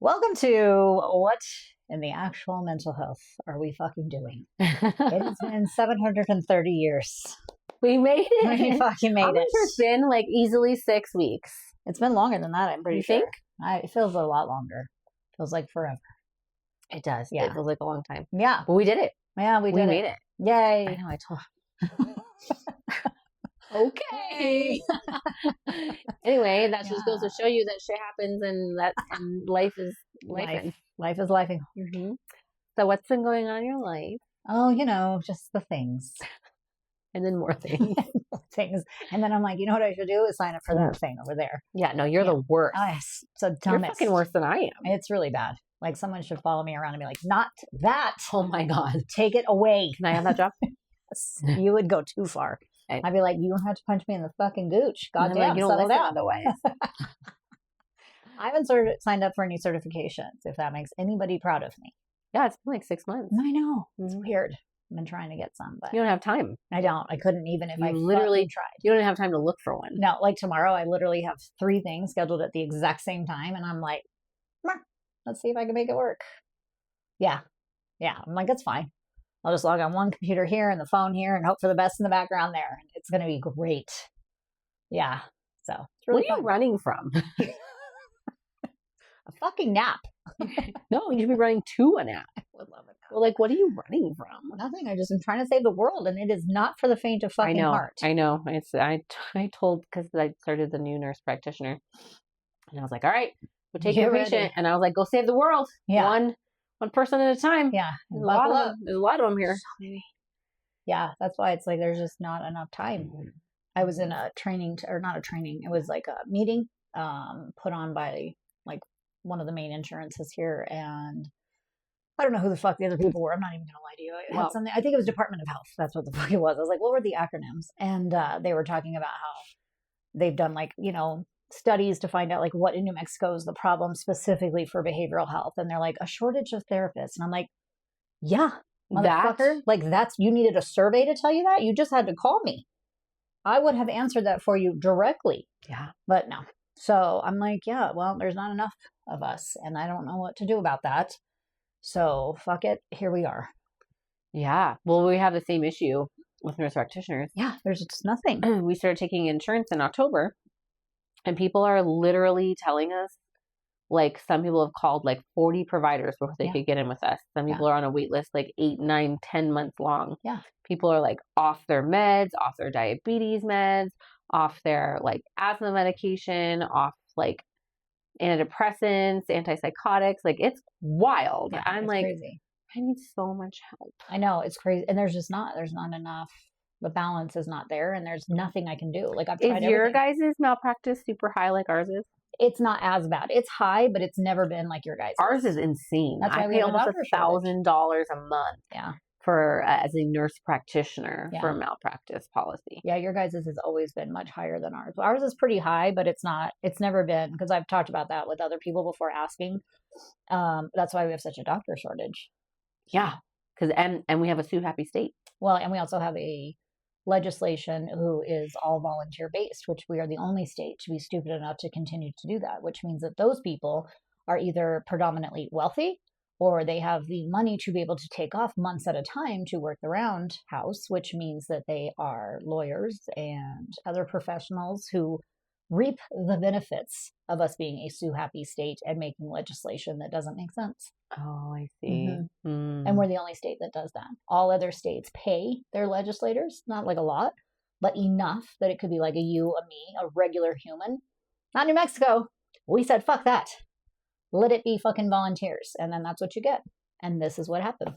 Welcome to What in the Actual Mental Health Are We Fucking Doing? It has been 730 years. We made it. We fucking made I'm it. sure it's been like easily 6 weeks. It's been longer than that, I'm pretty You sure. think? It feels a lot longer. Feels like forever. It does. Yeah. It feels like a long time. Yeah. But we did it. Yeah, we did made it. Yay. I know. I told. Okay. Anyway, that just goes to show you that shit happens and life is life. Life is lifing. Mm-hmm. So what's been going on in your life? Oh, just the things. And then more things. And then I'm like, you know what I should do is sign up for that thing over there. Yeah, no, you're the worst. Oh, it's so You're dumbest. fucking worse than I am. It's really bad. Like someone should follow me around and be like, not that. Oh my God. Take it away. Can I have that job? You would go too far. I'd be like, you don't have to punch me in the fucking gooch. Goddamn, like, you don't settle listen down. otherwise. I haven't signed up for any certifications, if that makes anybody proud of me. Yeah, it's been like 6 months. I know. It's weird. I've been trying to get some, but You don't have time. I don't. I couldn't even if I literally tried. You don't have time to look for one. No, like tomorrow, I literally have 3 things scheduled at the exact same time, and I'm like, let's see if I can make it work. Yeah. I'm like, that's fine. I'll just log on one computer here and the phone here and hope for the best in the background there. It's going to be great. Yeah. So it's really what are you running from? A fucking nap. No, you should be running to a nap. I would love it. Well, like, what are you running from? Nothing. I just am trying to save the world, and it is not for the faint of fucking heart. I know. I told, because I started the new nurse practitioner, and I was like, all right, we'll take your patient, and I was like, go save the world. Yeah. One person at a time. Yeah. There's a lot of them. There's a lot of them here. Yeah, that's why it's like there's just not enough time. I was in a training, or not a training, it was like a meeting put on by like one of the main insurances here, and I don't know who the fuck the other people were. I'm not even gonna lie to you. It had something. I think it was Department of Health. That's what the fuck it was. I was like, what were the acronyms? And they were talking about how they've done studies to find out like what in New Mexico is the problem specifically for behavioral health, and they're like a shortage of therapists, and I'm like, yeah, motherfucker, you needed a survey to tell you that? You just had to call me. I would have answered that for you directly. Yeah, but no. So I'm like, yeah, well, there's not enough of us, and I don't know what to do about that. So fuck it, here we are. Yeah, well, we have the same issue with nurse practitioners. Yeah, there's just nothing. We started taking insurance in October, and people are literally telling us, like, some people have called like 40 providers before they could get in with us. Some people are on a wait list like 8, 9, 10 months long. Yeah. People are like off their meds, off their diabetes meds, off their like asthma medication, off like antidepressants, antipsychotics. Like, it's wild. Yeah, I'm like, crazy. I need so much help. I know, it's crazy. And there's not enough. The balance is not there, and there's nothing I can do. Like, I've tried Is your guys' malpractice super high like ours is? It's not as bad. It's high, but it's never been like your guys'. Ours is insane. That's why I pay almost $1,000 a month. Yeah. For as a nurse practitioner for a malpractice policy. Yeah, your guys' has always been much higher than ours. Ours is pretty high, but it's never been, because I've talked about that with other people before asking. That's why we have such a doctor shortage. Yeah, because and we have a Sue Happy state. Well, and we also have a legislation who is all volunteer based, which we are the only state to be stupid enough to continue to do that, which means that those people are either predominantly wealthy, or they have the money to be able to take off months at a time to work the roundhouse, which means that they are lawyers and other professionals who reap the benefits of us being a Sue Happy state and making legislation that doesn't make sense. Oh, I see. Mm-hmm. And we're the only state that does that. All other states pay their legislators, not like a lot, but enough that it could be like a you, a me, a regular human. Not New Mexico. We said, fuck that. Let it be fucking volunteers. And then that's what you get. And this is what happened.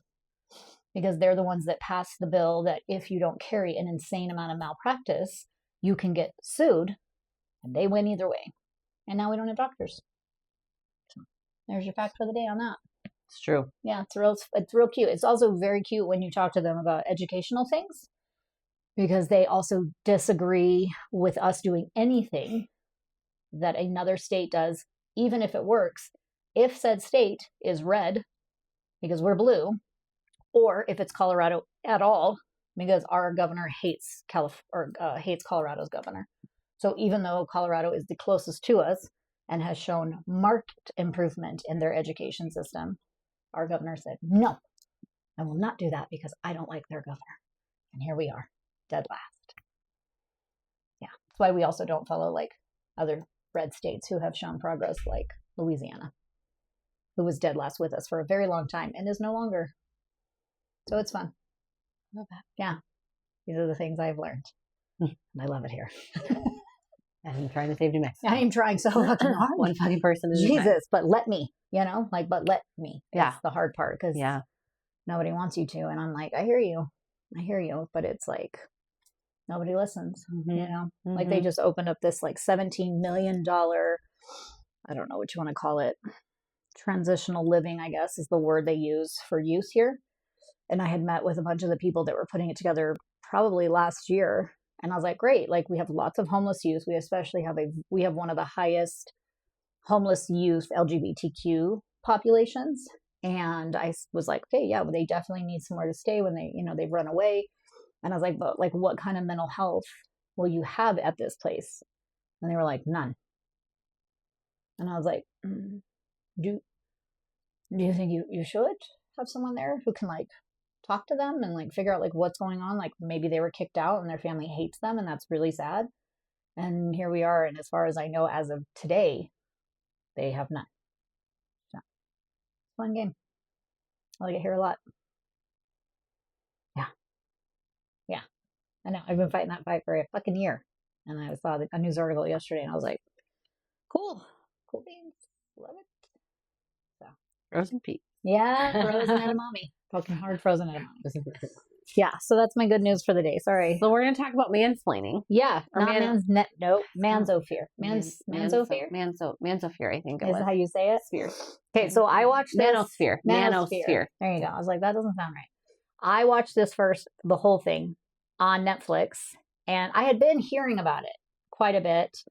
Because they're the ones that pass the bill that if you don't carry an insane amount of malpractice, you can get sued. And they win either way. And now we don't have doctors. So there's your fact for the day on that. It's true. Yeah, it's real cute. It's also very cute when you talk to them about educational things, because they also disagree with us doing anything that another state does, even if it works, if said state is red because we're blue, or if it's Colorado at all because our governor hates Colorado's governor. So even though Colorado is the closest to us, and has shown marked improvement in their education system. Our governor said, no, I will not do that because I don't like their governor. And here we are, dead last. Yeah, that's why we also don't follow like other red states who have shown progress, like Louisiana, who was dead last with us for a very long time and is no longer. So it's fun. Love that. Yeah, these are the things I've learned. And I love it here. I'm trying to save New Mexico. I am trying so fucking hard. One fucking person is Jesus, but let me, but let me. Yeah. That's the hard part because nobody wants you to. And I'm like, I hear you. But it's like, nobody listens, Like they just opened up this like $17 million, I don't know what you want to call it. Transitional living, I guess, is the word they use for youth here. And I had met with a bunch of the people that were putting it together probably last year. And I was like, great, like we have lots of homeless youth. We especially we have one of the highest homeless youth LGBTQ populations. And I was like, okay, yeah, well, they definitely need somewhere to stay when they've run away. And I was like, but like, what kind of mental health will you have at this place? And they were like, none. And I was like, do you think you should have someone there who can like talk to them and like figure out like what's going on? Like maybe they were kicked out and their family hates them and that's really sad. And here we are. And as far as I know, as of today, they have none. So, fun game. I like it here a lot. Yeah. I know. I've been fighting that fight for a fucking year. And I saw a news article yesterday and I was like, cool beans. Love it. So. Frozen Pete. Yeah, frozen edamame. Fucking hard frozen edamame. Yeah, so that's my good news for the day. Sorry. So we're going to talk about mansplaining. Yeah, mansosphere. Mansosphere, I think it is was. how you say it? Sphere. Okay, so I watched this. Manosphere. There you go. I was like, that doesn't sound right. I watched this first, the whole thing, on Netflix, and I had been hearing about it quite a bit.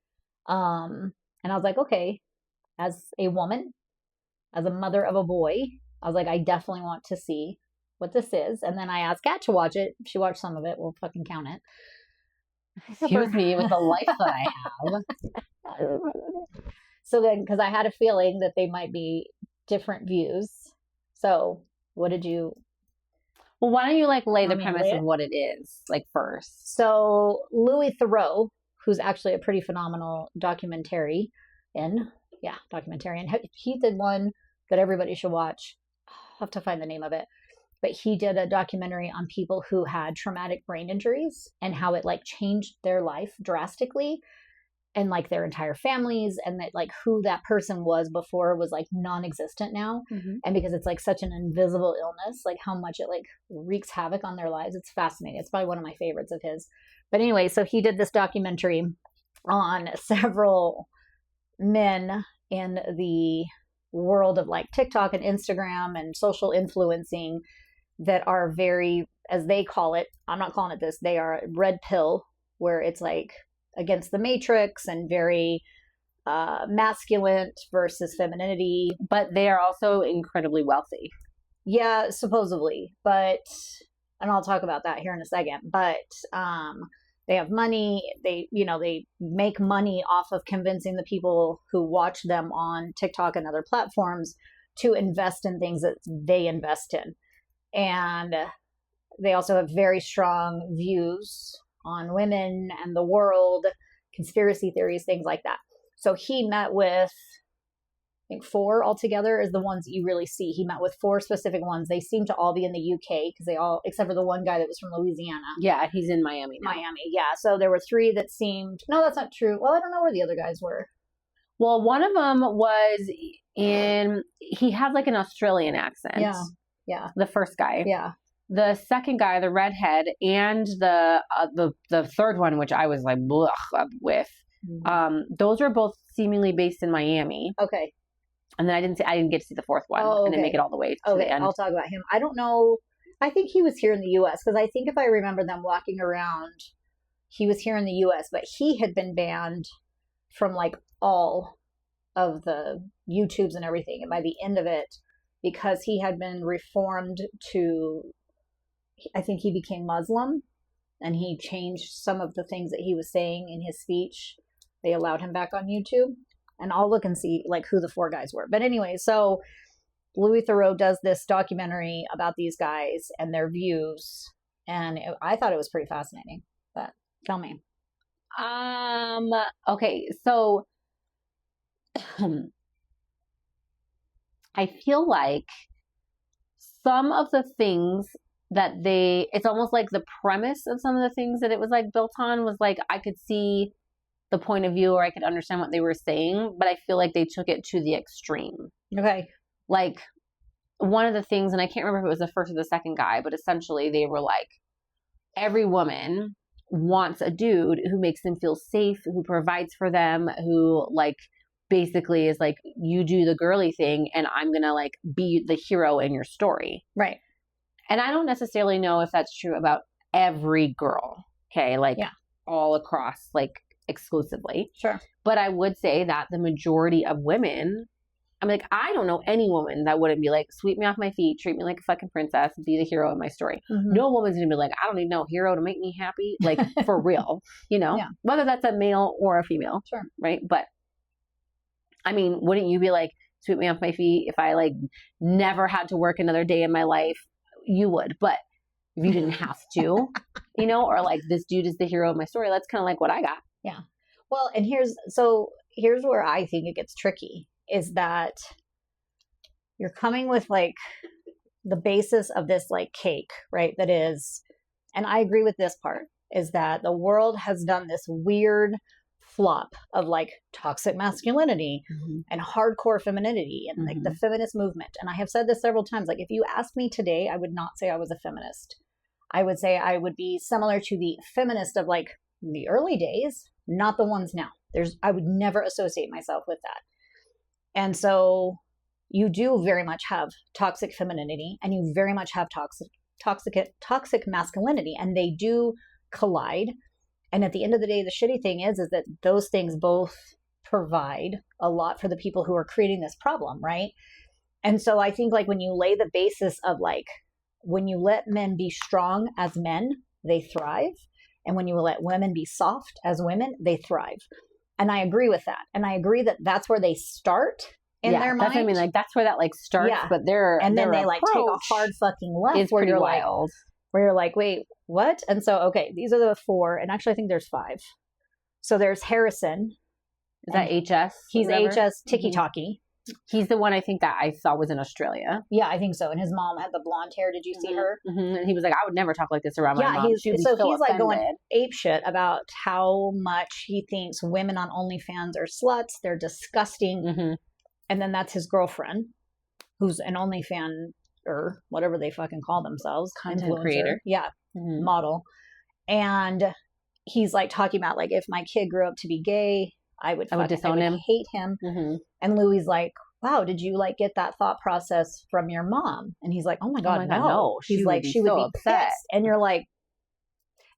And I was like, okay, as a woman, as a mother of a boy, I was like, I definitely want to see what this is. And then I asked Kat to watch it. She watched some of it. We'll fucking count it. Excuse me, with the life that I have. So then, because I had a feeling that they might be different views. So what did you... Well, why don't you like lay the premise of what it is, like first? So Louis Theroux, who's actually a pretty phenomenal documentarian. He did one that everybody should watch. I'll have to find the name of it. But he did a documentary on people who had traumatic brain injuries and how it like changed their life drastically and like their entire families, and that like who that person was before was like non-existent now. Mm-hmm. And because it's like such an invisible illness, like how much it like wreaks havoc on their lives. It's fascinating. It's probably one of my favorites of his. But anyway, so he did this documentary on several men in the world of like TikTok and Instagram and social influencing that are very, as they call it, I'm not calling it this, they are red pill, where it's like against the matrix and very masculine versus femininity. But they are also incredibly wealthy. Yeah, supposedly. But, and I'll talk about that here in a second, but they have money. They make money off of convincing the people who watch them on TikTok and other platforms to invest in things that they invest in. And they also have very strong views on women and the world, conspiracy theories, things like that. So he met with, I think 4 altogether is the ones that you really see. He met with 4 specific ones. They seem to all be in the UK because they all, except for the one guy that was from Louisiana. Yeah, he's in Miami now. Yeah. So there were 3 that seemed, no, that's not true. Well, I don't know where the other guys were. Well, one of them was he had like an Australian accent. Yeah. The first guy. Yeah. The second guy, the redhead, and the third one, which I was like blech with. Mm-hmm. Those are both seemingly based in Miami. Okay. And then I didn't get to see the fourth one. I didn't make it all the way to the end. I'll talk about him. I don't know. I think he was here in the U.S. because I think if I remember them walking around, he was here in the U.S. But he had been banned from like all of the YouTubes and everything. And by the end of it, because he had been reformed to, I think he became Muslim, and he changed some of the things that he was saying in his speech. They allowed him back on YouTube. and I'll look and see like who the 4 guys were. But anyway, so Louis Theroux does this documentary about these guys and their views, and I thought it was pretty fascinating. But tell me. Okay, so I feel like some of the things that it's almost like the premise of some of the things that it was like built on was like, I could see the point of view or I could understand what they were saying, but I feel like they took it to the extreme. Okay. Like one of the things, and I can't remember if it was the first or the second guy, but essentially they were like, every woman wants a dude who makes them feel safe, who provides for them, who like basically is like, you do the girly thing and I'm gonna like be the hero in your story. Right. And I don't necessarily know if that's true about every girl. Okay. Like all across, like exclusively. Sure. But I would say that the majority of women, I'm like, I don't know any woman that wouldn't be like, sweep me off my feet, treat me like a fucking princess, be the hero in my story. Mm-hmm. No woman's gonna be like, I don't need no hero to make me happy. Like for real, you know, whether that's a male or a female. Sure. Right. But I mean, wouldn't you be like, sweep me off my feet if I like never had to work another day in my life? You would, but if you didn't have to, you know, or like this dude is the hero of my story, that's kind of like what I got. Yeah. Well, and here's where I think it gets tricky is that you're coming with like the basis of this like cake, right? That is, and I agree with this part, is that the world has done this weird flop of like toxic masculinity and hardcore femininity and like the feminist movement. And I have said this several times, like if you asked me today, I would not say I was a feminist. I would say I would be similar to the feminist of like the early days, not the ones now. I would never associate myself with that. And so you do very much have toxic femininity and you very much have toxic masculinity, and they do collide. And at the end of the day, the shitty thing is that those things both provide a lot for the people who are creating this problem, right? And so I think like when you lay the basis of like, when you let men be strong as men, they thrive. And when you let women be soft as women, they thrive. And I agree with that. And I agree that that's where they start in their mind. That's what I mean. Like that's where that like starts, but then they like take a hard fucking left where you're wild. Where you're like, wait, what? And so, okay, these are the 4. And actually, I think there's 5. So there's Harrison. Is that HS? He's HS Tiki Talkie. He's the one I think that I saw was in Australia. Yeah, I think so. And his mom had the blonde hair. Did you see her? And he was like, I would never talk like this around my mom. He's like going ape shit about how much he thinks women on OnlyFans are sluts. They're disgusting. And then that's his girlfriend, who's an OnlyFans or whatever they fucking call themselves. Content creator. Yeah. Model. And he's like talking about like, if my kid grew up to be gay, I would disown him, hate him. And Louis like, wow, did you like get that thought process from your mom? And he's like, oh my God, no. She's like, she would be upset. Pissed. And you're like,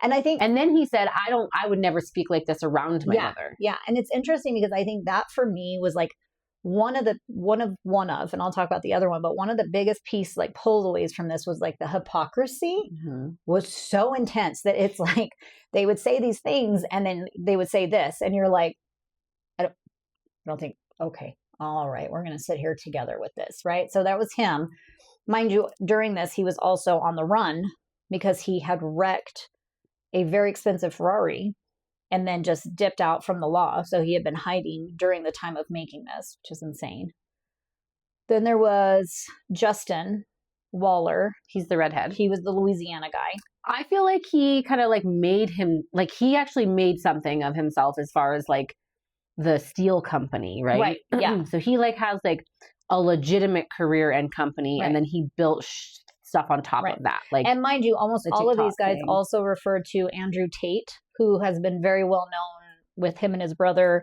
and I think, and then he said, I would never speak like this around my mother. Yeah. And it's interesting because I think that for me was like one of, and I'll talk about the other one, but one of the biggest piece like pullaways from this was like the hypocrisy was so intense that it's like, they would say these things and then they would say this. And you're like, I don't think, okay, all right, we're going to sit here together with this, right? So that was him. Mind you, during this, he was also on the run because he had wrecked a very expensive Ferrari and then just dipped out from the law. So he had been hiding during the time of making this, which is insane. Then there was Justin Waller. He's the redhead. He was the Louisiana guy. I feel like he kind of like made him, like he actually made something of himself as far as like the steel company, right? Right, yeah. So he like has like a legitimate career and company, and then he built stuff on top of that. Like, and mind you, almost all of these guys also refer to Andrew Tate, who has been very well known with him and his brother.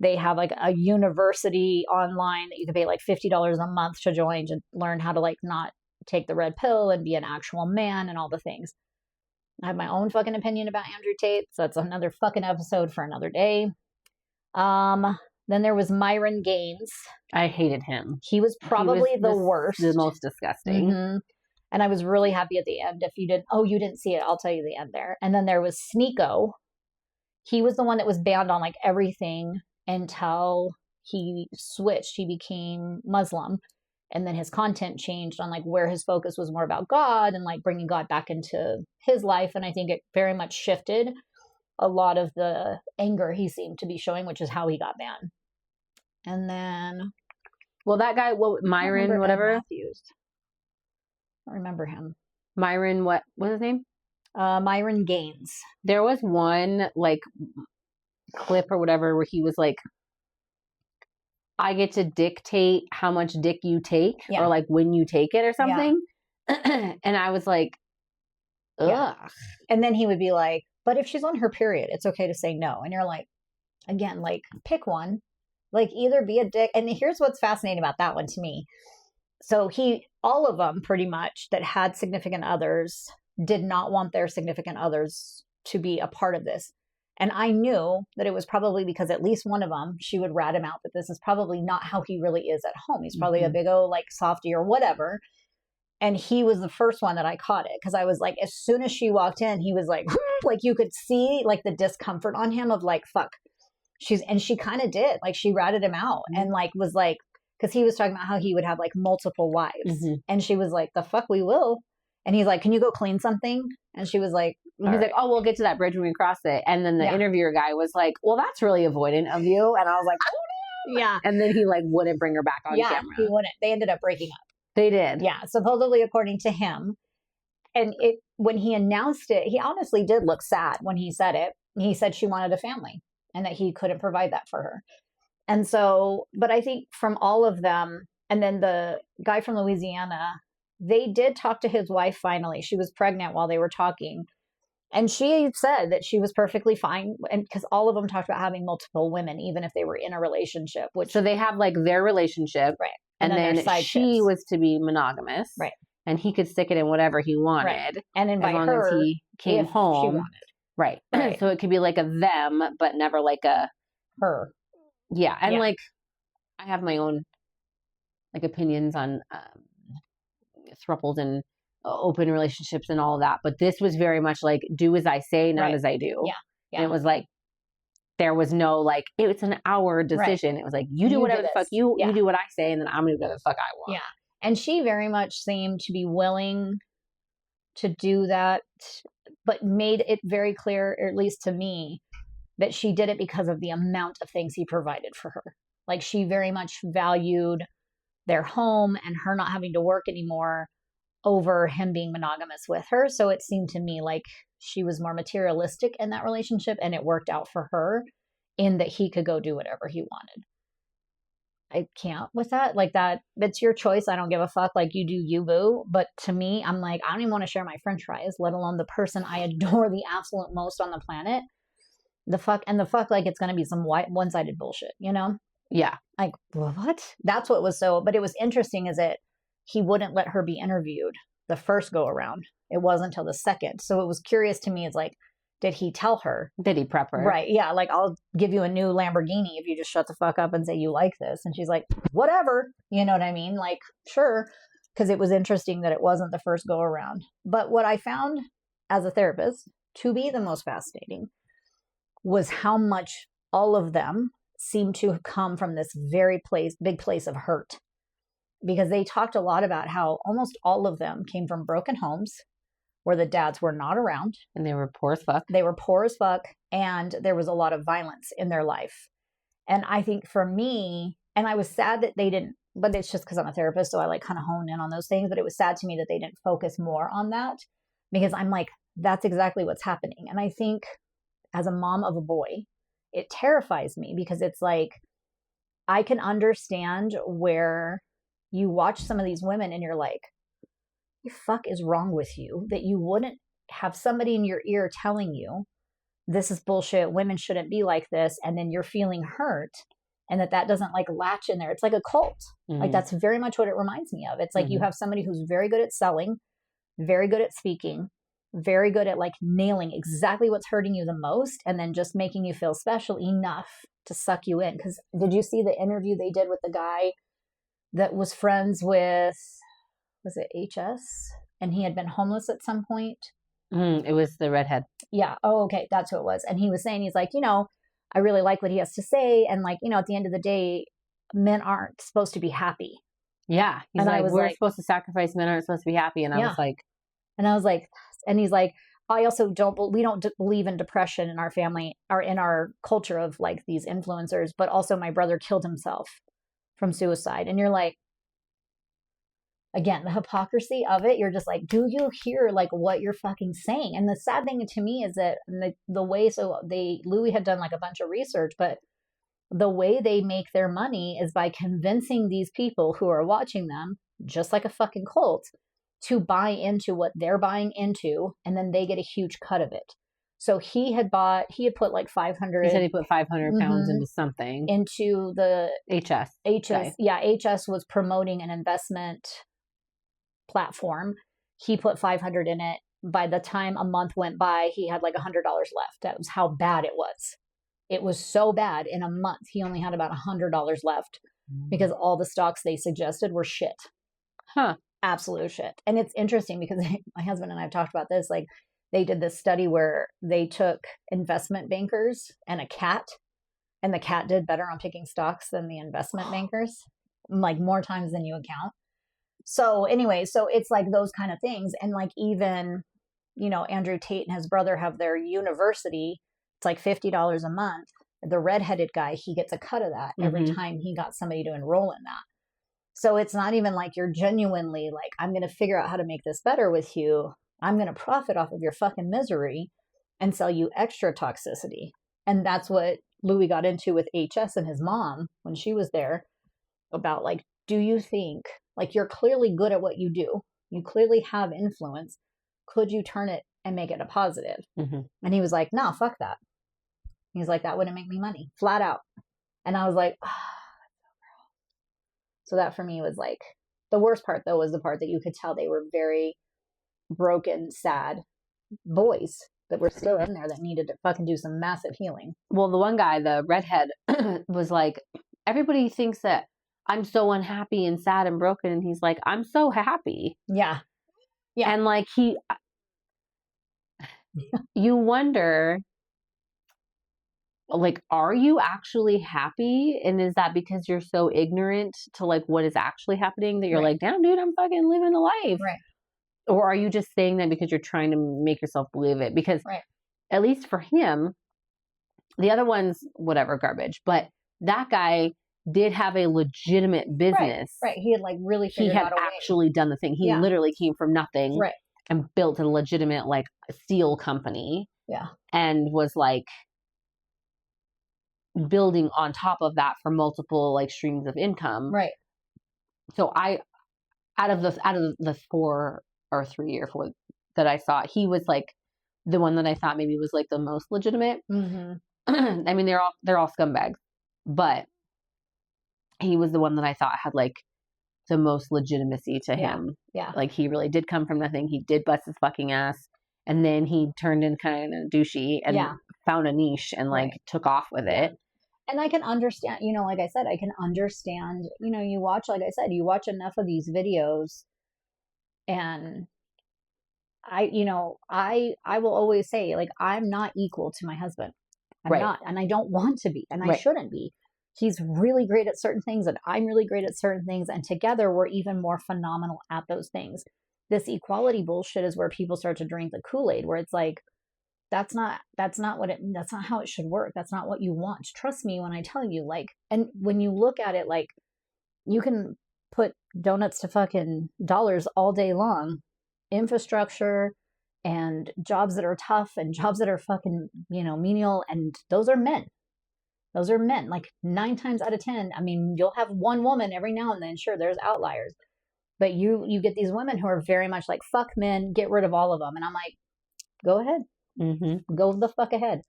They have like a university online that you can pay like $50 a month to join to learn how to like not take the red pill and be an actual man and all the things. I have my own fucking opinion about Andrew Tate, so that's another fucking episode for another day. Then there was Myron Gaines. I hated him. He was probably the worst. The most disgusting. And I was really happy at the end. If you didn't see it, I'll tell you the end there. And then there was Sneeko. He was the one that was banned on like everything until he switched, he became Muslim, and then his content changed on like where his focus was more about God and like bringing God back into his life. And I think it very much shifted a lot of the anger he seemed to be showing, which is how he got banned. And then, well, that guy, Myron, whatever. Matthews. I don't remember him. Myron, what was his name? Myron Gaines. There was one like clip or whatever where he was like, I get to dictate how much dick you take, or like when you take it or something. Yeah. And I was like, ugh. Yeah. And then he would be like, but if she's on her period, it's okay to say no. And you're like, again, like pick one, like either be a dick. And here's what's fascinating about that one to me. So all of them pretty much that had significant others did not want their significant others to be a part of this. And I knew that it was probably because at least one of them, she would rat him out that this is probably not how he really is at home. He's probably a big old like softy or whatever. And he was the first one that I caught it. Cause I was like, as soon as she walked in, he was like, like you could see like the discomfort on him of like, fuck. And she kind of did. Like she ratted him out and like was like, cause he was talking about how he would have like multiple wives. And she was like, the fuck we will. And he's like, can you go clean something? And she was like, he's like, oh, we'll get to that bridge when we cross it. And then the interviewer guy was like, well, that's really avoidant of you. And I was like, oh, no. Yeah. And then he like wouldn't bring her back on camera. He wouldn't. They ended up breaking up. They did. Yeah. Supposedly according to him. And when he announced it, he honestly did look sad when he said it. He said she wanted a family and that he couldn't provide that for her. And so, but I think from all of them, and then the guy from Louisiana, they did talk to his wife finally. She was pregnant while they were talking. And she said that she was perfectly fine. And because all of them talked about having multiple women, even if they were in a relationship. So they have like their relationship. Right. And then she was to be monogamous. Right. And he could stick it in whatever he wanted. Right. And invite her as he came home. She wanted. Right. So it could be like a them, but never like a her. Yeah. And like, I have my own like opinions on thruples and open relationships and all of that. But this was very much like, do as I say, not as I do. Yeah. And it was like, there was no like, it's an hour decision. It was like, you do whatever the fuck you do what I say, and then I'm going to do whatever the fuck I want. Yeah. And she very much seemed to be willing to do that, but made it very clear, or at least to me, that she did it because of the amount of things he provided for her. Like she very much valued their home and her not having to work anymore over him being monogamous with her. So it seemed to me like she was more materialistic in that relationship, and it worked out for her in that he could go do whatever he wanted. I can't with that. Like that, it's your choice. I don't give a fuck. Like you do you, boo. But to me, I'm like, I don't even want to share my french fries, let alone the person I adore the absolute most on the planet. The fuck, like it's going to be some one-sided bullshit, you know? Yeah. Like, what? That's what was so, but it was interesting is that he wouldn't let her be interviewed the first go around. It wasn't until the second. So it was curious to me. It's like, did he tell her? Did he prep her? Right. Yeah. Like, I'll give you a new Lamborghini if you just shut the fuck up and say you like this. And she's like, whatever. You know what I mean? Like, sure. Because it was interesting that it wasn't the first go around. But what I found as a therapist to be the most fascinating was how much all of them seemed to have come from this very big place of hurt. Because they talked a lot about how almost all of them came from broken homes where the dads were not around. And they were poor as fuck. They were poor as fuck. And there was a lot of violence in their life. And I think for me, and I was sad that they didn't, but it's just because I'm a therapist, so I like kind of honed in on those things. But it was sad to me that they didn't focus more on that, because I'm like, that's exactly what's happening. And I think as a mom of a boy, it terrifies me, because it's like, I can understand where you watch some of these women and you're like, what the fuck is wrong with you that you wouldn't have somebody in your ear telling you this is bullshit, women shouldn't be like this, and then you're feeling hurt, and that doesn't like latch in there. It's like a cult. Like that's very much what it reminds me of. It's like you have somebody who's very good at selling, very good at speaking, very good at like nailing exactly what's hurting you the most, and then just making you feel special enough to suck you in. Because did you see the interview they did with the guy that was friends with, was it HS? And he had been homeless at some point. It was the redhead. Yeah. Oh, okay. That's who it was. And he was saying, he's like, you know, I really like what he has to say. And like, at the end of the day, men aren't supposed to be happy. Yeah. He's and like, I was we're like, supposed to sacrifice, men aren't supposed to be happy. And I was like, and he's like, I also we don't believe in depression in our family or in our culture of like these influencers, but also my brother killed himself from suicide. And you're like, again, the hypocrisy of it, you're just like, do you hear like what you're fucking saying? And the sad thing to me is that the way, Louis had done like a bunch of research, but the way they make their money is by convincing these people who are watching them, just like a fucking cult, to buy into what they're buying into, and then they get a huge cut of it. So he had put like 500. He said he put 500 pounds into something. Into the HS. Okay. Yeah, HS was promoting an investment platform. He put 500 in it. By the time a month went by, he had like $100 left. That was how bad it was. It was so bad. In a month, he only had about $100 left because all the stocks they suggested were shit. Huh. Absolute shit. And it's interesting because my husband and I have talked about this. Like, they did this study where they took investment bankers and a cat, and the cat did better on picking stocks than the investment bankers, like more times than you account. So anyway, so it's like those kind of things. And like, even, Andrew Tate and his brother have their university. It's like $50 a month. The redheaded guy, he gets a cut of that every time he got somebody to enroll in that. So it's not even like you're genuinely like, I'm going to figure out how to make this better with you. I'm going to profit off of your fucking misery and sell you extra toxicity. And that's what Louis got into with HS and his mom when she was there, about like, do you think, like, you're clearly good at what you do. You clearly have influence. Could you turn it and make it a positive? And he was like, no, fuck that. He's like, that wouldn't make me money, flat out. And I was like, oh. So that for me was like, the worst part though was the part that you could tell they were very broken, sad boys that were still in there that needed to fucking do some massive healing. Well, the one guy, the redhead, was like, everybody thinks that I'm so unhappy and sad and broken. And he's like, I'm so happy. Yeah. And like, you wonder, like, are you actually happy? And is that because you're so ignorant to like what is actually happening that you're like, damn, dude, I'm fucking living a life. Right. Or are you just saying that because you're trying to make yourself believe it? Because at least for him, the other one's whatever, garbage. But that guy did have a legitimate business. Right. He had like really figured out a way. He had actually done the thing. He literally came from nothing. Right. And built a legitimate like steel company. Yeah. And was like building on top of that for multiple like streams of income. Right. So out of the 4 or 3 or 4 that I saw, he was like the one that I thought maybe was like the most legitimate. I mean, they're all scumbags, but he was the one that I thought had like the most legitimacy to him. Yeah. Like, he really did come from nothing. He did bust his fucking ass, and then he turned in kind of douchey and found a niche and like took off with it. And I can understand, like I said, I can understand, you watch, like I said, you watch enough of these videos, and I will always say, like, I'm not equal to my husband. I'm not, and I don't want to be, and I shouldn't be. He's really great at certain things, and I'm really great at certain things, and together we're even more phenomenal at those things. This equality bullshit is where people start to drink the Kool-Aid, where it's like, that's not how it should work. That's not what you want. Trust me when I tell you, like, and when you look at it, like, you can put donuts to fucking dollars all day long. Infrastructure and jobs that are tough and jobs that are fucking, menial. And those are men. Those are men. Like 9 times out of 10. I mean, you'll have one woman every now and then. Sure, there's outliers. But you get these women who are very much like, fuck men, get rid of all of them. And I'm like, go ahead. Go the fuck ahead.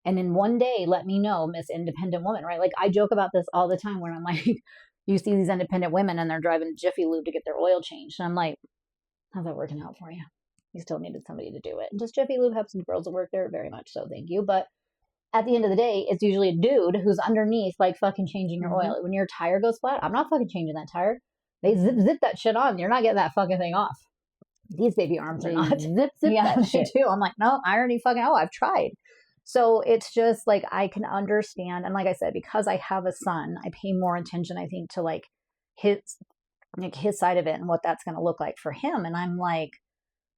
And in one day, let me know, Miss Independent Woman, right? Like, I joke about this all the time where I'm like, you see these independent women and they're driving Jiffy Lube to get their oil changed. And I'm like, how's that working out for you? You still needed somebody to do it. And does Jiffy Lube have some girls that work there? Very much so, thank you. But at the end of the day, it's usually a dude who's underneath, like, fucking changing your oil. When your tire goes flat, I'm not fucking changing that tire. They zip that shit on. You're not getting that fucking thing off. These baby arms are not. Zip that shit too. I'm like, no, I already fucking, I've tried. So it's just like I can understand, and like I said, because I have a son, I pay more attention, I think, to his his side of it and what that's going to look like for him. And I'm like,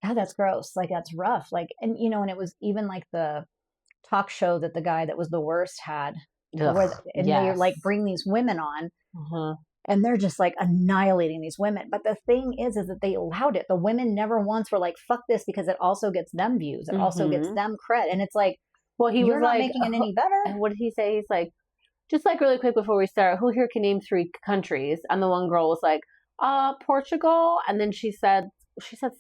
God, that's gross. Like that's rough. Like, and and it was even like the talk show that the guy that was the worst had, and they like bring these women on. And they're just like annihilating these women. But the thing is that they allowed it. The women never once were like, fuck this, because it also gets them views. It also gets them credit. And it's like, well, you're not making it any better. And what did he say? He's like, just like really quick before we start, who here can name 3 countries? And the one girl was like, Portugal. And then she said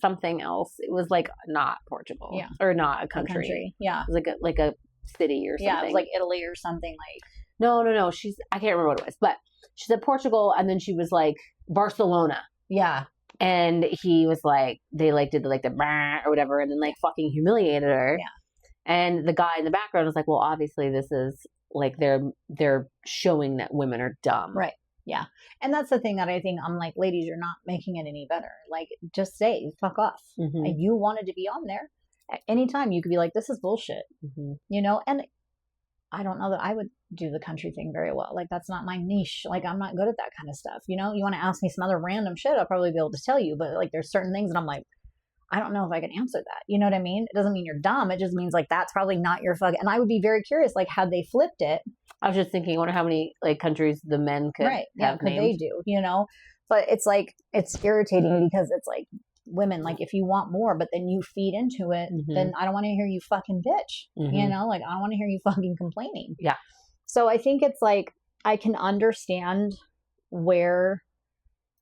something else. It was like not Portugal. Yeah. Or not a country. Yeah. It was like a city or something. Yeah, it was like Italy or something like. No. I can't remember what it was, but she said Portugal, and then she was like Barcelona. Yeah. And he was like, they like did like the bah or whatever, and then like fucking humiliated her. Yeah. And the guy in the background was like, well, obviously this is like they're showing that women are dumb. Right. Yeah. And that's the thing that I think, I'm like, ladies, you're not making it any better. Like, just say, fuck off. And you wanted to be on there. At any time, you could be like, this is bullshit. And I don't know that I would do the country thing very well. Like, that's not my niche. Like, I'm not good at that kind of stuff. You want to ask me some other random shit, I'll probably be able to tell you. But like, there's certain things that I'm like, I don't know if I can answer that. You know what I mean? It doesn't mean you're dumb. It just means like, that's probably not your fucking. And I would be very curious, like, had they flipped it. I was just thinking, I wonder how many like countries the men could have named. They do, But it's like, it's irritating because it's like, women, like, if you want more, but then you feed into it, then I don't want to hear you fucking bitch. Like, I don't want to hear you fucking complaining. Yeah. So I think it's like, I can understand where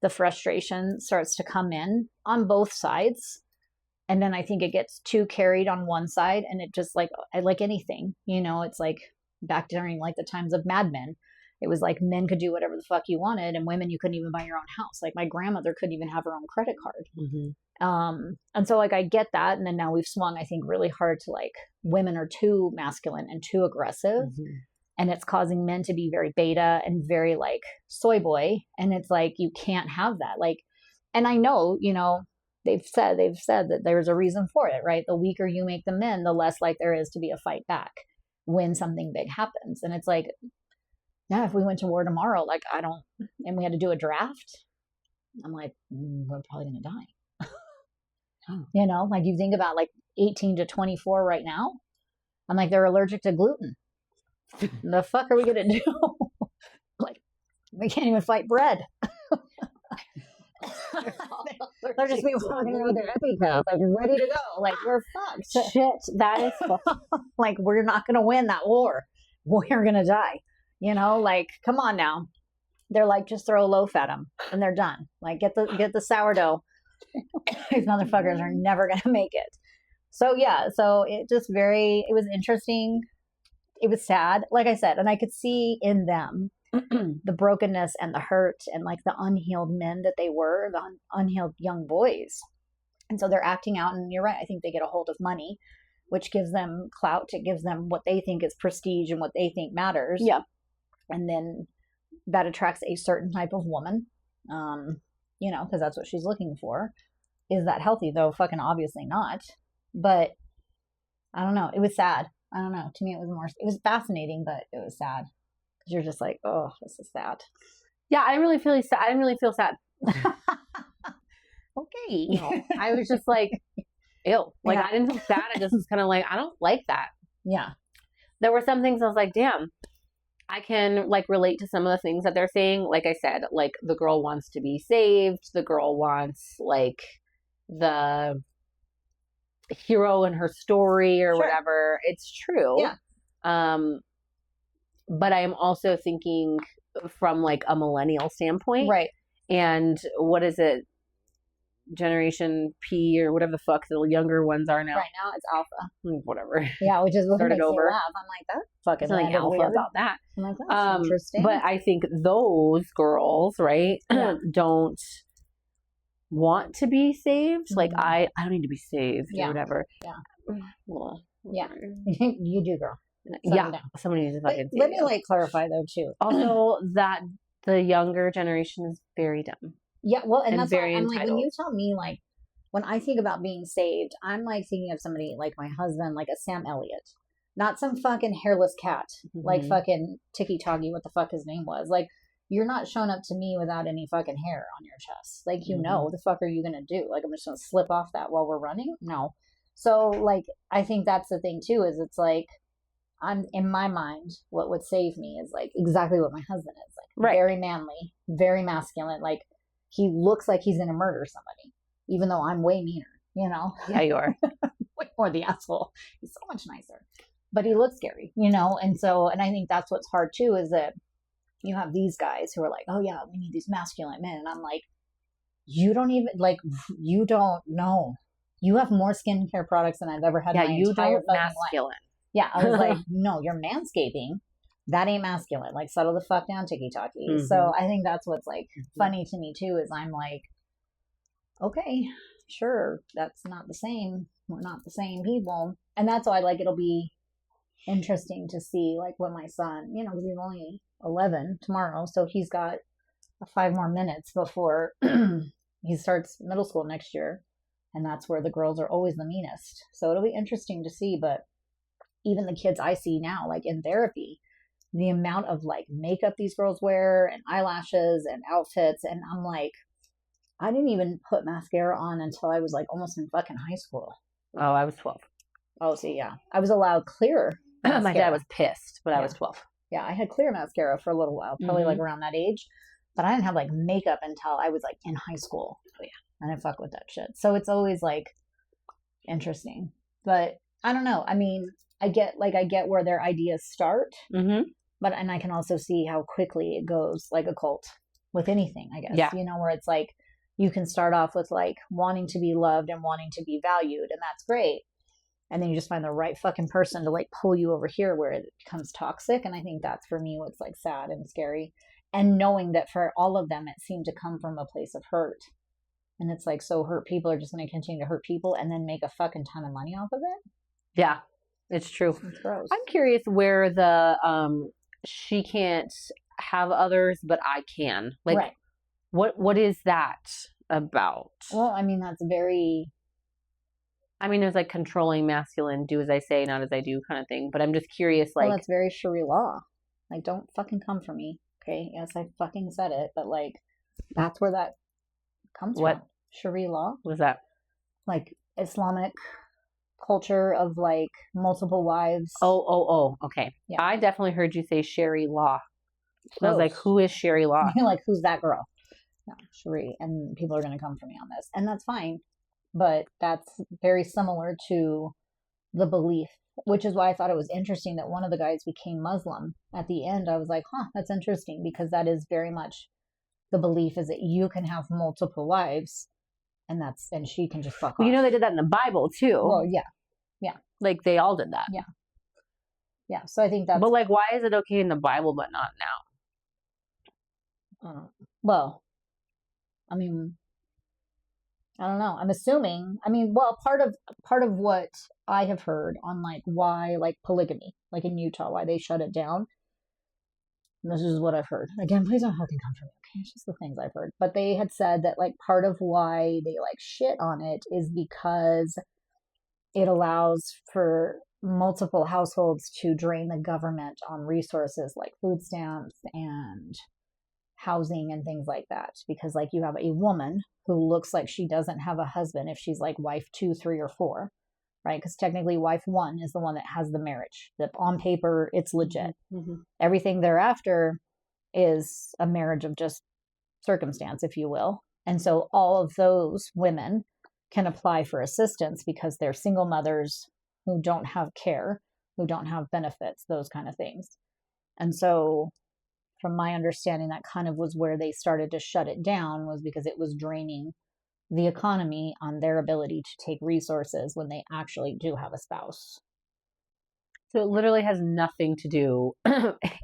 the frustration starts to come in on both sides. And then I think it gets too carried on one side, and it just like anything, it's like back during like the times of Mad Men. It was like men could do whatever the fuck you wanted, and women, you couldn't even buy your own house. Like, my grandmother couldn't even have her own credit card. And so like, I get that. And then now we've swung, I think, really hard to like, women are too masculine and too aggressive. And it's causing men to be very beta and very like soy boy. And it's like, you can't have that. Like, and I know, they've said that there's a reason for it, right? The weaker you make the men, the less like there is to be a fight back when something big happens. And it's like, yeah, if we went to war tomorrow, like, and we had to do a draft, I'm like, we're probably going to die. Like, you think about like 18 to 24 right now. I'm like, they're allergic to gluten. The fuck are we going to do? Like, we can't even fight bread. They'll just be walking around with their EpiPen, like, ready to go. Like, we're fucked. Shit, that is like, we're not going to win that war. We're going to die. Like, come on now. They're like, just throw a loaf at them and they're done. Like, get the sourdough. These motherfuckers are never going to make it. So yeah, it was interesting. It was sad, like I said, and I could see in them the brokenness and the hurt and like the unhealed men that they were, the unhealed young boys. And so they're acting out, and you're right. I think they get a hold of money, which gives them clout. It gives them what they think is prestige and what they think matters. Yeah. And then that attracts a certain type of woman, because that's what she's looking for. Is that healthy, though? Fucking obviously not. But I don't know. It was sad. I don't know. To me, it was fascinating, but it was sad. Because you're just like, oh, this is sad. Yeah, I didn't really feel sad. Okay. No, I was just like, ew. Like, I didn't feel sad. I just was kind of like, I don't like that. Yeah. There were some things I was like, damn, I can like relate to some of the things that they're saying. Like I said, like, the girl wants to be saved. The girl wants like the hero in her story or whatever. It's true. Yeah. But I am also thinking from like a millennial standpoint. Right. And what is it? Generation P or whatever the fuck the younger ones are now. Right now it's alpha. Whatever. Yeah, which is what started makes over. Me laugh. I'm like, that's fucking something alpha weird. About that. I'm like, that's interesting. But I think those girls, right, don't want to be saved. Like, I don't need to be saved or whatever. Yeah. Well, yeah. You do, girl. Somebody needs to fucking Let me like clarify though too. Also, that the younger generation is very dumb. Yeah, well, and that's very why I'm entitled. like, when you tell me, like, when I think about being saved, I'm like thinking of somebody like my husband, like a Sam Elliott. Not some fucking hairless cat, like Mm-hmm. fucking Tiki Toggy, what the fuck his name was. Like, you're not showing up to me without any fucking hair on your chest. Like, you know, Mm-hmm. what the fuck are you gonna do? Like, I'm just gonna slip off that while we're running? No. So, like, I think that's the thing too, is it's like, I'm in my mind, what would save me is like exactly what my husband is. Like, Right. very manly, very masculine. Like, he looks like he's gonna murder somebody, even though I'm way meaner, you know? Yeah, you are. Way more the asshole. He's so much nicer. But he looks scary, you know? And so, and I think that's what's hard too, is that you have these guys who are like, oh yeah, we need these masculine men. And I'm like, you don't even, like, you don't know. You have more skincare products than I've ever had in my you entire don't fucking life. masculine. Yeah, I was like, no, you're manscaping. That ain't masculine. Like, settle the fuck down, Tiki Taki. Mm-hmm. So I think that's what's like funny to me too, is I'm like, okay, sure, that's not the same. We're not the same people. And that's why, like, it'll be interesting to see, like, when my son, you know, because he's only 11 tomorrow, so he's got 5 more minutes before he starts middle school next year. And that's where the girls are always the meanest. So it'll be interesting to see. But even the kids I see now, like in therapy, the amount of like makeup these girls wear and eyelashes and outfits. And I'm like, I didn't even put mascara on until I was like almost in fucking high school. Oh, I was 12. Oh, see, yeah. I was allowed clear mascara. My dad was pissed, but I was 12. Yeah, I had clear mascara for a little while, probably like around that age. But I didn't have like makeup until I was like in high school. Oh, yeah. I didn't fuck with that shit. So it's always like interesting. But I don't know. I mean, I get where their ideas start. Mm-hmm. And I can also see how quickly it goes, like a cult with anything, I guess. Yeah. You know, where it's like you can start off with like wanting to be loved and wanting to be valued, and that's great. And then you just find the right fucking person to like pull you over here where it becomes toxic. And I think that's for me what's like sad and scary. And knowing that for all of them, it seemed to come from a place of hurt. And it's like, so hurt people are just going to continue to hurt people and then make a fucking ton of money off of it? Yeah, it's true. It's gross. I'm curious where the she can't have others, but I can. Like, right. What is that about? Well, I mean, that's very... I mean, it was like controlling masculine, do as I say, not as I do kind of thing. But I'm just curious, like... Well, that's very Sharia law. Like, don't fucking come for me. Okay, yes, I fucking said it, but like, that's where that comes from. Sharia law? What is that? Like, Islamic culture of like multiple wives. Oh, okay. Yeah. I definitely heard you say Sherry Law. I was like, who is Sherry Law? You're like, who's that girl? No, Cherie. And people are going to come for me on this. And that's fine. But that's very similar to the belief, which is why I thought it was interesting that one of the guys became Muslim. At the end, I was like, that's interesting, because that is very much the belief, is that you can have multiple wives and she can just fuck off. You know, they did that in the Bible too. Well, yeah. Like they all did that. Yeah. So I think that's... But like, why is it okay in the Bible but not now? Well, I mean, I don't know. I'm assuming. I mean, well, part of what I have heard on like why like polygamy, like in Utah, why they shut it down. This is what I've heard. Again, please don't fucking come for me. Okay, it's just the things I've heard. But they had said that like part of why they like shit on it is because it allows for multiple households to drain the government on resources like food stamps and housing and things like that. Because like you have a woman who looks like she doesn't have a husband if she's like wife 2, 3, or 4, right? Because technically wife 1 is the one that has the marriage. That on paper, it's legit. Mm-hmm. Everything thereafter is a marriage of just circumstance, if you will. And so all of those women can apply for assistance because they're single mothers who don't have care, who don't have benefits, those kind of things. And so from my understanding, that kind of was where they started to shut it down, was because it was draining the economy on their ability to take resources when they actually do have a spouse. So it literally has nothing to do.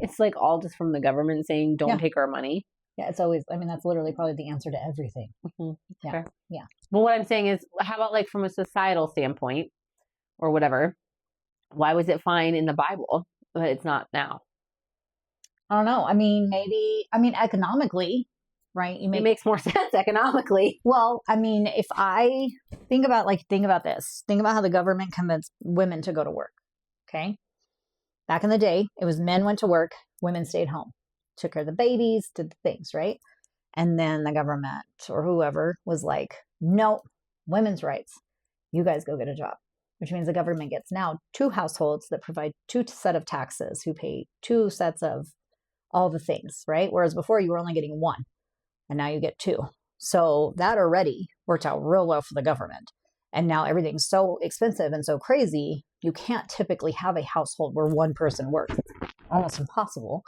It's like all just from the government saying, don't take our money. Yeah, it's always, I mean, that's literally probably the answer to everything. Mm-hmm. Yeah. Fair. Yeah. Well, what I'm saying is, how about like from a societal standpoint or whatever, why was it fine in the Bible, but it's not now? I don't know. I mean, maybe, economically, right? It makes more sense economically. Well, I mean, if I think about this, think about how the government convinced women to go to work. Okay. Back in the day, it was men went to work, women stayed home, took care of the babies, did the things, right? And then the government or whoever was like, no, women's rights. You guys go get a job, which means the government gets now 2 households that provide 2 set of taxes, who pay 2 sets of all the things, right? Whereas before you were only getting 1 and now you get 2. So that already worked out real well for the government. And now everything's so expensive and so crazy, you can't typically have a household where 1 person works. It's almost impossible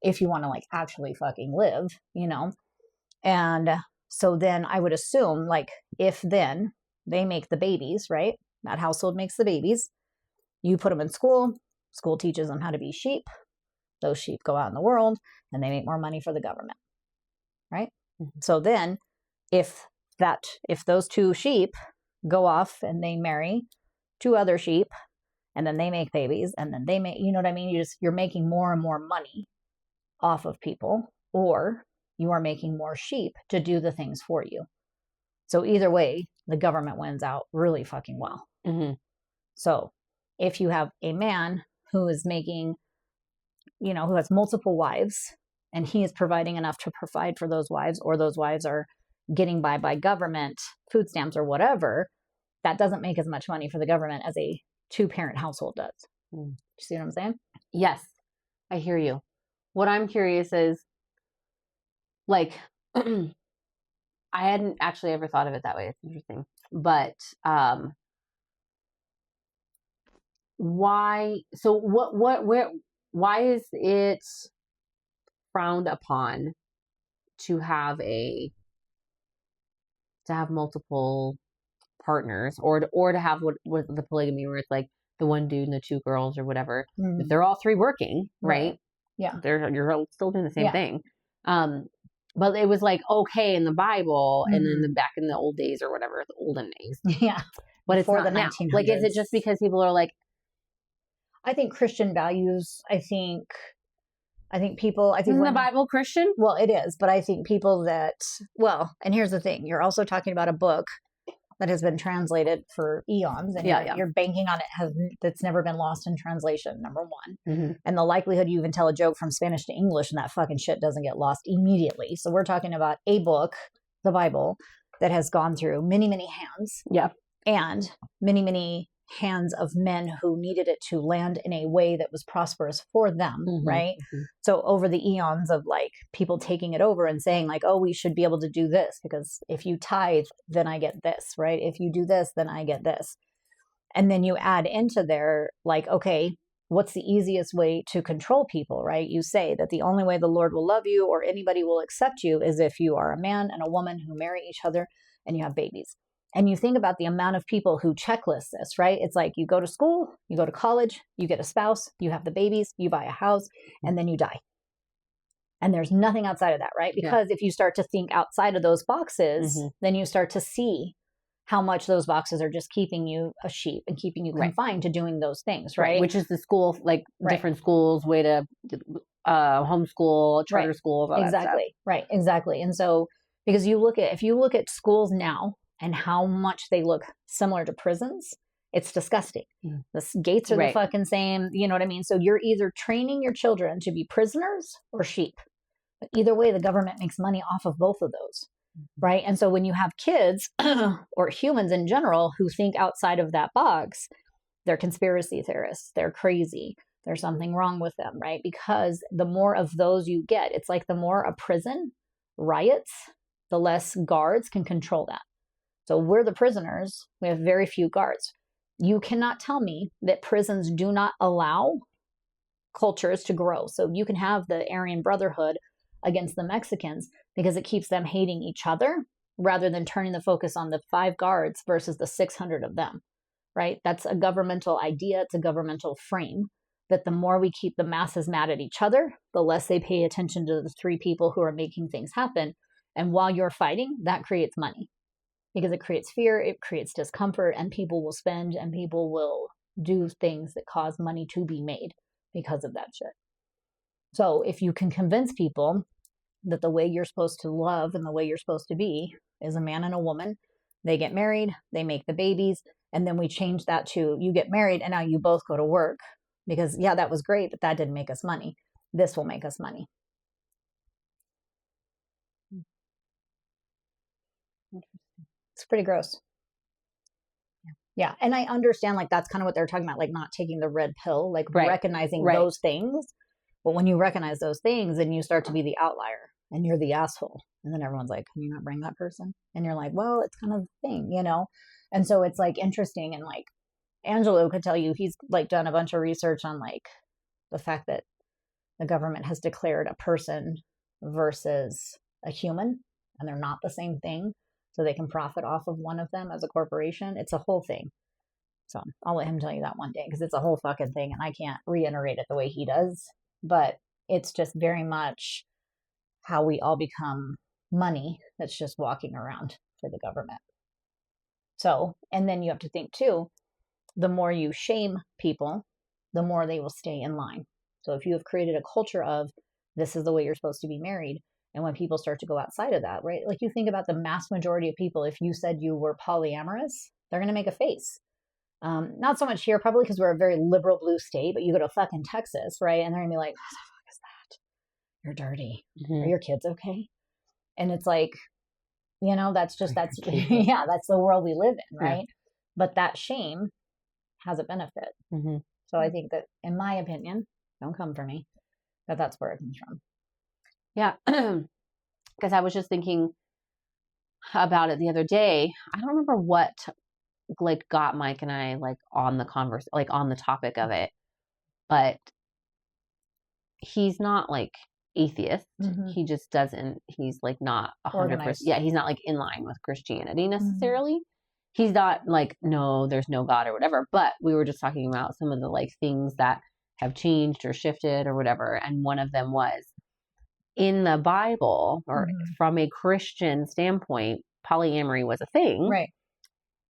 if you want to like actually fucking live, you know? And so then I would assume like if then they make the babies, right? That household makes the babies. You put them in school. School teaches them how to be sheep. Those sheep go out in the world and they make more money for the government, right? Mm-hmm. So then if those 2 sheep go off and they marry 2 other sheep and then they make babies and then they make, you know what I mean? You're making more and more money off of people, or you are making more sheep to do the things for you. So either way, the government wins out really fucking well. Mm-hmm. So if you have a man who is making, you know, who has multiple wives and he is providing enough to provide for those wives, or those wives are getting by government food stamps or whatever, that doesn't make as much money for the government as a 2-parent household does. Mm. You see what I'm saying? Yes, I hear you. What I'm curious is, like, I hadn't actually ever thought of it that way. It's interesting. But why? So why is it frowned upon to have multiple partners, or to have what the polygamy, where it's like the 1 dude and the 2 girls or whatever? Mm. If they're all 3 working, right? Yeah, you're still doing the same thing. But it was like okay in the Bible, and then back in the old days or whatever, the olden days. Yeah, but it's not the 1900s. Like, is it just because people are like? I think Christian values. I think isn't the Bible Christian? Well, it is, but I think people that, well, and here's the thing: you're also talking about a book that has been translated for eons, and you're banking on that's never been lost in translation, number 1. Mm-hmm. And the likelihood you even tell a joke from Spanish to English and that fucking shit doesn't get lost immediately. So we're talking about a book, the Bible, that has gone through many, many hands. Yeah. And many, many hands of men who needed it to land in a way that was prosperous for them, mm-hmm, right? Mm-hmm. So over the eons of like people taking it over and saying like, oh, we should be able to do this because if you tithe, then I get this, right? If you do this, then I get this. And then you add into there like, okay, what's the easiest way to control people, right? You say that the only way the Lord will love you or anybody will accept you is if you are a man and a woman who marry each other and you have babies. And you think about the amount of people who checklist this, right? It's like you go to school, you go to college, you get a spouse, you have the babies, you buy a house, and then you die. And there's nothing outside of that, right? Because if you start to think outside of those boxes, mm-hmm, then you start to see how much those boxes are just keeping you a sheep and keeping you confined to doing those things, right? Which is the school, like different schools, way to homeschool, charter schools, all exactly. That stuff. Right, exactly. And so, because if you look at schools now, and how much they look similar to prisons, it's disgusting. Mm. The gates are the fucking same. You know what I mean? So you're either training your children to be prisoners or sheep. But either way, the government makes money off of both of those, right? And so when you have kids or humans in general who think outside of that box, they're conspiracy theorists. They're crazy. There's something wrong with them, right? Because the more of those you get, it's like the more a prison riots, the less guards can control that. So we're the prisoners. We have very few guards. You cannot tell me that prisons do not allow cultures to grow. So you can have the Aryan Brotherhood against the Mexicans because it keeps them hating each other rather than turning the focus on the 5 guards versus the 600 of them, right? That's a governmental idea. It's a governmental frame that the more we keep the masses mad at each other, the less they pay attention to the 3 people who are making things happen. And while you're fighting, that creates money. Because it creates fear, it creates discomfort, and people will spend and people will do things that cause money to be made because of that shit. So if you can convince people that the way you're supposed to love and the way you're supposed to be is a man and a woman, they get married, they make the babies, and then we change that to you get married and now you both go to work because yeah, that was great, but that didn't make us money. This will make us money. It's pretty gross. Yeah. And I understand like that's kind of what they're talking about, like not taking the red pill, like recognizing those things. But when you recognize those things, then you start to be the outlier and you're the asshole. And then everyone's like, can you not bring that person? And you're like, well, it's kind of the thing, you know? And so it's like interesting. And like Angelo could tell you, he's like done a bunch of research on like the fact that the government has declared a person versus a human, and they're not the same thing. So they can profit off of one of them as a corporation. It's a whole thing. So I'll let him tell you that one day because it's a whole fucking thing and I can't reiterate it the way he does. But it's just very much how we all become money that's just walking around for the government. So, and then you have to think too, the more you shame people, the more they will stay in line. So if you have created a culture of this is the way you're supposed to be married, and when people start to go outside of that, right? Like you think about the mass majority of people, if you said you were polyamorous, they're going to make a face. Not so much here, probably because we're a very liberal blue state, but you go to fucking Texas, right? And they're going to be like, what the fuck is that? You're dirty. Are your kids okay? And it's like, you know, that's just, that's, yeah, that's the world we live in, right? Yeah. But that shame has a benefit. So I think that, in my opinion, don't come for me, that's where it comes from. Yeah. Because I was just thinking about it the other day. I don't remember what like got Mike and I like on the on the topic of it, but he's not like atheist. He just doesn't, he's like not 100%. Yeah. He's not like in line with Christianity necessarily. He's not like, no, there's no God or whatever, but we were just talking about some of the like things that have changed or shifted or whatever. And one of them was in the Bible or from a Christian standpoint, polyamory was a thing. Right.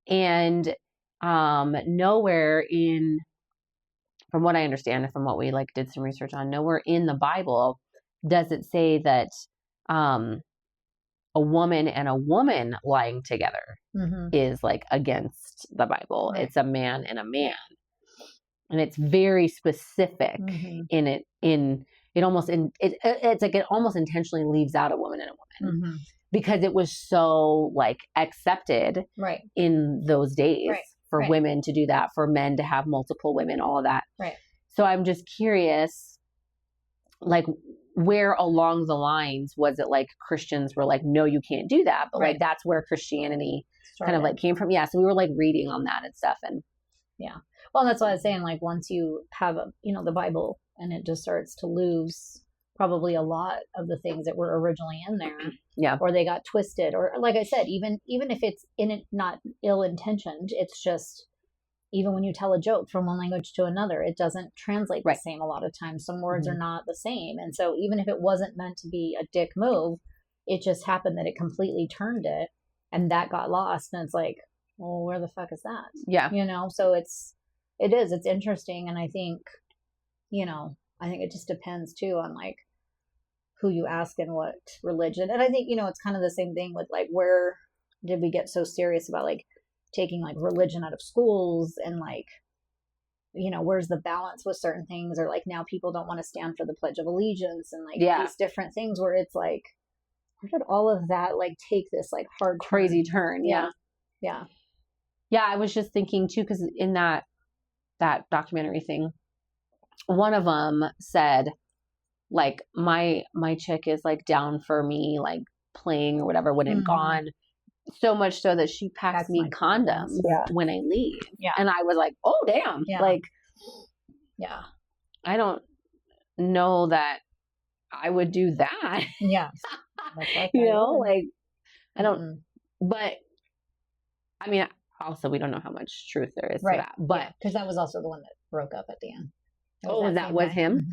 And nowhere in, from what I understand and from what we like did some research on, nowhere in the Bible does it say that a woman and a woman lying together is like against the Bible. Right. It's a man and a man. And it's very specific in it. It's like it almost intentionally leaves out a woman and a woman because it was so like accepted in those days for women to do that, for men to have multiple women, all of that. Right. So I'm just curious, like where along the lines was it like Christians were like, no, you can't do that. But like, that's where Christianity kind of like came from. Yeah. So we were like reading on that and stuff. And yeah. Well, that's what I was saying. Like once you have, the Bible and it just starts to lose probably a lot of the things that were originally in there. Yeah. Or they got twisted, or like I said, even if it's in it, not ill intentioned, it's just, even when you tell a joke from one language to another, it doesn't translate the same a lot of times. Some words are not the same. And so even if it wasn't meant to be a dick move, it just happened that it completely turned it and that got lost. And it's like, well, where the fuck is that? Yeah. So it's interesting. And I think, I think it just depends too on like who you ask and what religion. And I think, it's kind of the same thing with like, where did we get so serious about like taking like religion out of schools and like, where's the balance with certain things, or like now people don't want to stand for the Pledge of Allegiance and like these different things where it's like, where did all of that like take this like hard crazy turn? Yeah. I was just thinking too, because in that documentary thing, one of them said like my chick is like down for me like playing or whatever when it's gone. So much so that she packs me condoms when I leave. Yeah. And I was like, oh, damn. Yeah. Like, yeah, I don't know that I would do that. Yeah. Like I don't, but I mean, also, we don't know how much truth there is to that. But because that was also the one that broke up at the end. That was him?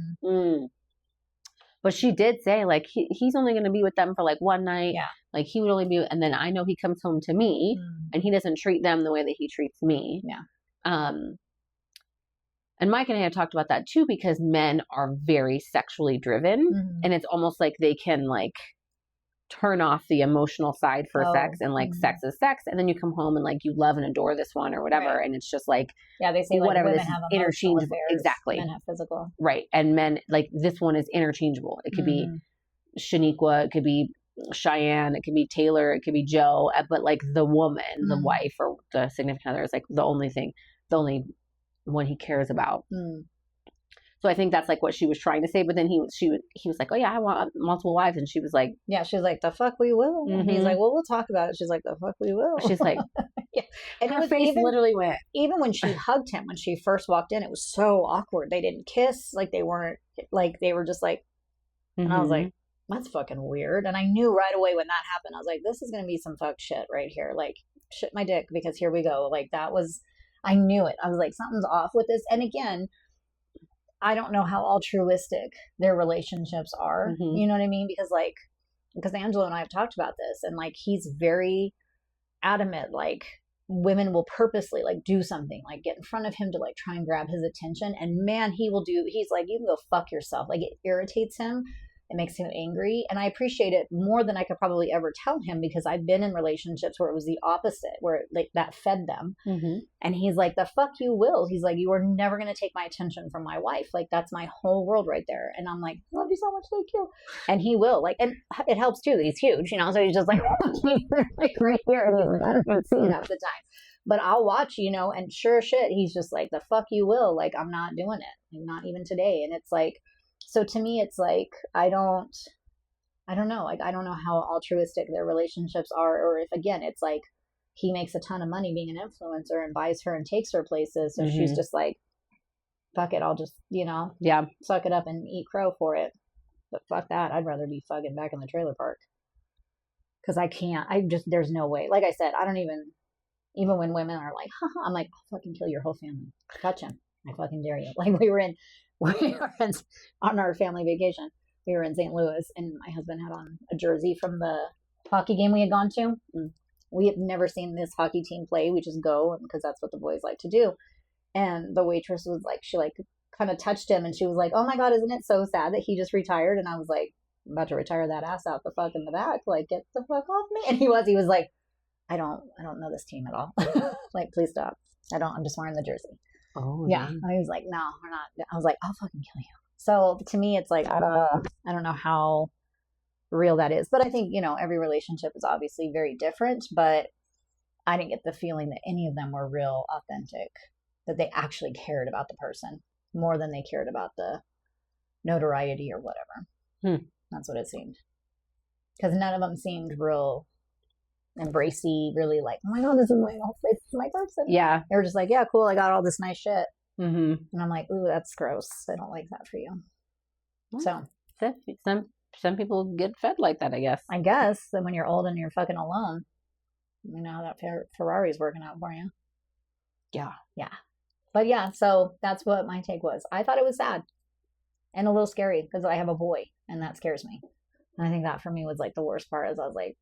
But she did say, like, he's only going to be with them for, like, one night. Yeah. Like, he would only be, and then I know he comes home to me, and he doesn't treat them the way that he treats me. Yeah. And Mike and I have talked about that, too, because men are very sexually driven, and it's almost like they can, like, turn off the emotional side for sex and like sex is sex, and then you come home and like you love and adore this one or whatever, and it's just like they say like whatever, women this have is interchangeable. affairs, Exactly. men have physical. Right. And men, like this one is interchangeable. It could be Shaniqua, it could be Cheyenne, it could be Taylor, it could be Joe, but like the woman, the wife or the significant other is like the only one he cares about. So I think that's like what she was trying to say. But then he was like, oh yeah, I want multiple wives. And she was like, yeah, she was like, the fuck we will. And he's like, well, we'll talk about it. She's like, the fuck we will. She's like, yeah. And her face literally went. Even when she hugged him, when she first walked in, it was so awkward. They didn't kiss. Like they weren't, like they were just like, and I was like, that's fucking weird. And I knew right away when that happened, I was like, this is going to be some fuck shit right here. Like shit my dick, because here we go. Like I knew it. I was like, something's off with this. And again, I don't know how altruistic their relationships are. You know what I mean? Because Angelo and I have talked about this, and like he's very adamant, like women will purposely like do something, like get in front of him to like try and grab his attention, and man, he's like, you can go fuck yourself. Like it irritates him. It makes him angry. And I appreciate it more than I could probably ever tell him, because I've been in relationships where it was the opposite, where like that fed them. And he's like, the fuck you will. He's like, you are never going to take my attention from my wife. Like that's my whole world right there. And I'm like, love you so much. Thank you. And he will, like, and it helps too. He's huge, you know? So he's just like, like right here. And he's like, I don't see it half the time. But I'll watch, you know, and sure shit, he's just like, the fuck you will. Like, I'm not doing it. Like, not even today. And it's like, so to me, it's like, I don't know. Like, I don't know how altruistic their relationships are. Or if, again, it's like he makes a ton of money being an influencer and buys her and takes her places. So she's just like, fuck it. I'll just, you know, suck it up and eat crow for it. But fuck that. I'd rather be fucking back in the trailer park. Because I can't. There's no way. Like I said, I don't even when women are like, haha, I'm like, I'll fucking kill your whole family. Touch him. I fucking dare you. Like we were on our family vacation. We were in St. Louis, and my husband had on a jersey from the hockey game we had gone to. We had never seen this hockey team play. We just go because that's what the boys like to do. And the waitress was like, she like kind of touched him, and she was like, oh my God, isn't it so sad that he just retired? And I was like, I'm about to retire that ass out the fuck in the back. Like, get the fuck off me. And he was like, I don't know this team at all. Like, please stop. I'm just wearing the jersey. Oh, yeah. I was like, no, we're not. I was like, I'll fucking kill you. So to me, it's like, I don't know how real that is. But I think, you know, every relationship is obviously very different. But I didn't get the feeling that any of them were real authentic, that they actually cared about the person more than they cared about the notoriety or whatever. That's what it seemed. Because none of them seemed real embracey, really like, oh my God, this is my person. Yeah. They were just like, yeah, cool, I got all this nice shit. And I'm like, ooh, that's gross. I don't like that for you. Well, so some people get fed like that, I guess. And when you're old and you're fucking alone, you know, that Ferrari's working out for you. Yeah. But yeah, so that's what my take was. I thought it was sad and a little scary because I have a boy, and that scares me. And I think that for me was like the worst part, is I was like,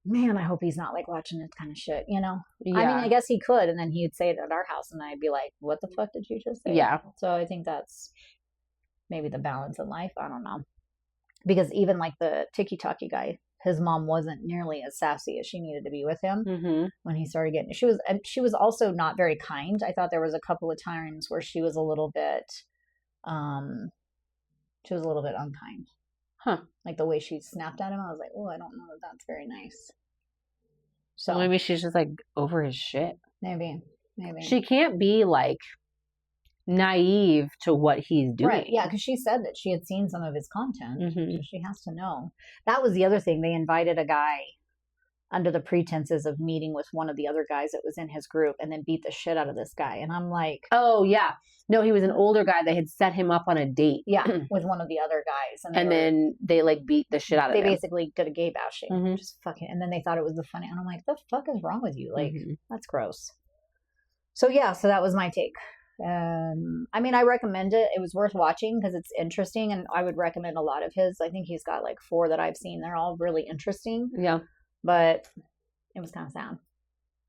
man, I hope he's not like watching this kind of shit, you know? Yeah. I mean, I guess he could, and then he'd say it at our house, and I'd be like, what the fuck did you just say? Yeah. So I think that's maybe the balance in life. I don't know. Because even like the tiki-taki guy, his mom wasn't nearly as sassy as she needed to be with him when he started getting, she was also not very kind. I thought there was a couple of times where she was a little bit unkind. Like the way she snapped at him, I was like, oh, I don't know that that's very nice. So maybe she's just like over his shit. Maybe. She can't be like naive to what he's doing. Right, yeah, because she said that she had seen some of his content. So she has to know. That was the other thing. They invited a guy under the pretenses of meeting with one of the other guys that was in his group, and then beat the shit out of this guy. And I'm like, oh yeah, no, he was an older guy. They had set him up on a date. Yeah, with one of the other guys, and then they like beat the shit out of him. They basically did a gay bashing, just fucking. And then they thought it was the funny. And I'm like, the fuck is wrong with you? Like, that's gross. So yeah, so that was my take. I mean, I recommend it. It was worth watching because it's interesting, and I would recommend a lot of his. I think he's got like 4 that I've seen. They're all really interesting. Yeah. But it was kind of sad.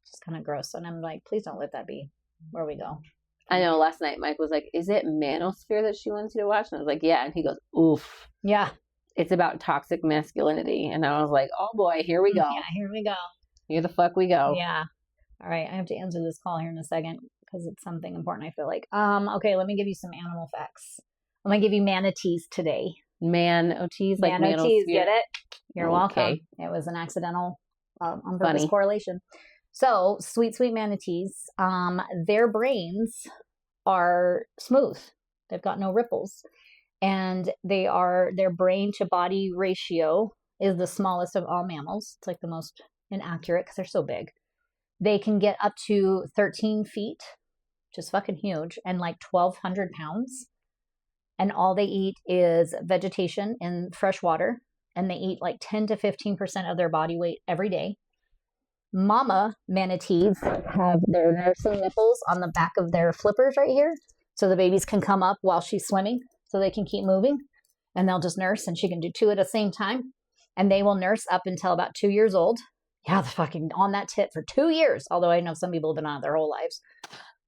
Just kind of gross. And I'm like, please don't let that be where we go. I know last night Mike was like, is it Manosphere that she wants you to watch? And I was like, yeah. And he goes, oof. Yeah. it's about toxic masculinity. And I was like, oh boy, here we go. Yeah, here we go. Here the fuck we go. Yeah. All right, I have to answer this call here in a second because it's something important, I feel like. Okay, let me give you some animal facts. I'm going to give you manatees today. Manatees, like manatees, get it? You're welcome. Okay. It was an accidental on purpose correlation. So, sweet manatees, their brains are smooth. They've got no ripples. And their brain to body ratio is the smallest of all mammals. It's like the most inaccurate because they're so big. They can get up to 13 feet, which is fucking huge, and like 1,200 pounds. And all they eat is vegetation in fresh water. And they eat like 10 to 15% of their body weight every day. Mama manatees have their nursing nipples on the back of their flippers right here. So the babies can come up while she's swimming so they can keep moving. And they'll just nurse, and she can do 2 at the same time. And they will nurse up until about 2 years old. Yeah, they're fucking on that tit for 2 years. Although I know some people have been on it their whole lives.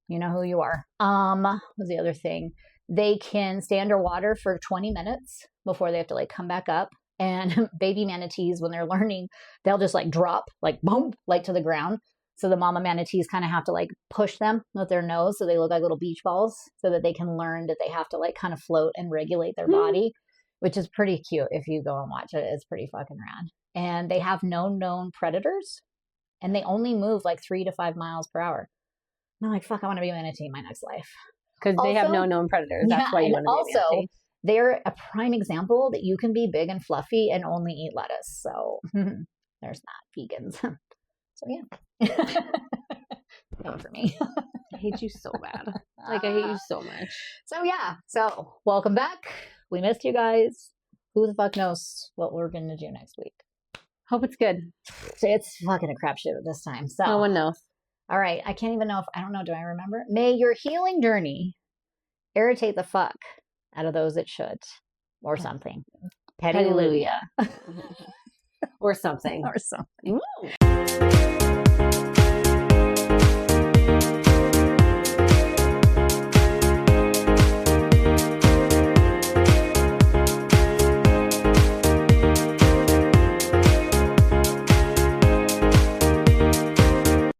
You know who you are. What's the other thing? They can stay underwater for 20 minutes before they have to like come back up. And baby manatees, when they're learning, they'll just like drop, like boom, like to the ground. So the mama manatees kind of have to like push them with their nose so they look like little beach balls so that they can learn that they have to like kind of float and regulate their body, which is pretty cute if you go and watch it. It's pretty fucking rad. And they have no known predators, and they only move like 3 to 5 miles per hour. And I'm like, fuck, I want to be a manatee in my next life. Because they have no known predators. That's why you want to be a manatee. They're a prime example that you can be big and fluffy and only eat lettuce. So there's that, vegans. So yeah. Not for me. I hate you so bad. Like, I hate you so much. So yeah. So welcome back. We missed you guys. Who the fuck knows what we're going to do next week? Hope it's good. So it's fucking a crapshoot this time. So no one knows. All right. I can't even know if, I don't know. Do I remember? May your healing journey irritate the fuck out of those it should. Or something. Hallelujah. Or something. Or something.